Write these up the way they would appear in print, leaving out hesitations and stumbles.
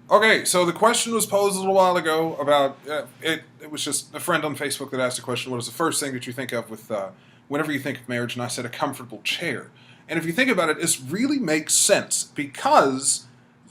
Okay, so the question was posed a little while ago about it. It was just a friend on Facebook that asked the question: "What is the first thing that you think of with whenever you think of marriage?" And I said, "A comfortable chair." And if you think about it, this really makes sense because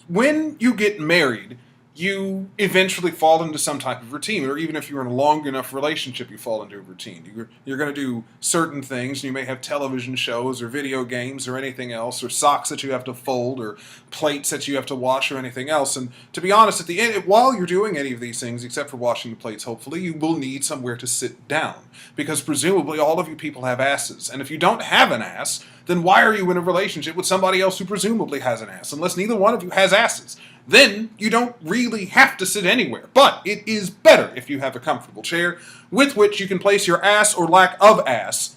when you get married, you eventually fall into some type of routine, or even if you're in a long enough relationship, you fall into a routine. You're going to do certain things, and you may have television shows, or video games, or anything else, or socks that you have to fold, or plates that you have to wash, or anything else. And to be honest, at the end, while you're doing any of these things, except for washing the plates, hopefully, you will need somewhere to sit down, because presumably all of you people have asses, and if you don't have an ass, then why are you in a relationship with somebody else who presumably has an ass, unless neither one of you has asses? Then you don't really have to sit anywhere. But it is better if you have a comfortable chair with which you can place your ass or lack of ass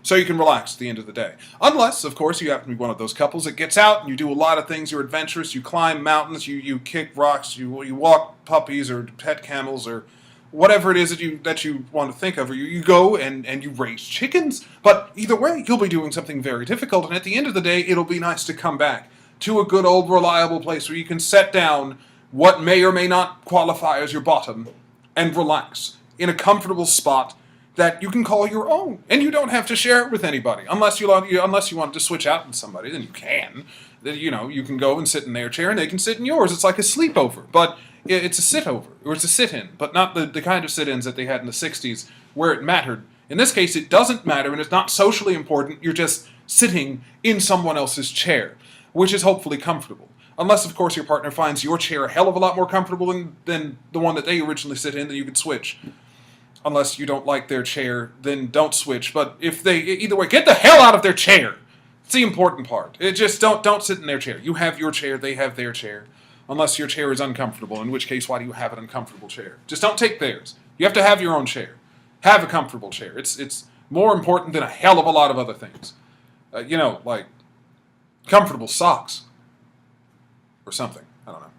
so you can relax at the end of the day. Unless, of course, you happen to be one of those couples that gets out and you do a lot of things, you're adventurous, you climb mountains, you kick rocks, you walk puppies or pet camels or whatever it is that you want to think of, or you go and you raise chickens. But either way, you'll be doing something very difficult, and at the end of the day, it'll be nice to come back to a good old reliable place where you can set down what may or may not qualify as your bottom and relax in a comfortable spot that you can call your own, and you don't have to share it with anybody unless you want to switch out with somebody. Then you can. Then you can go and sit in their chair, and they can sit in yours. It's like a sleepover, but it's a sit over or it's a sit in, but not the kind of sit ins that they had in the '60s where it mattered. In this case, it doesn't matter, and it's not socially important. You're just sitting in someone else's chair, which is hopefully comfortable. Unless, of course, your partner finds your chair a hell of a lot more comfortable than the one that they originally sit in, then you could switch. Unless you don't like their chair, then don't switch. But if they, either way, get the hell out of their chair. It's the important part. It just don't sit in their chair. You have your chair, they have their chair. Unless your chair is uncomfortable, in which case, why do you have an uncomfortable chair? Just don't take theirs. You have to have your own chair. Have a comfortable chair. It's more important than a hell of a lot of other things. Like comfortable socks or something. I don't know.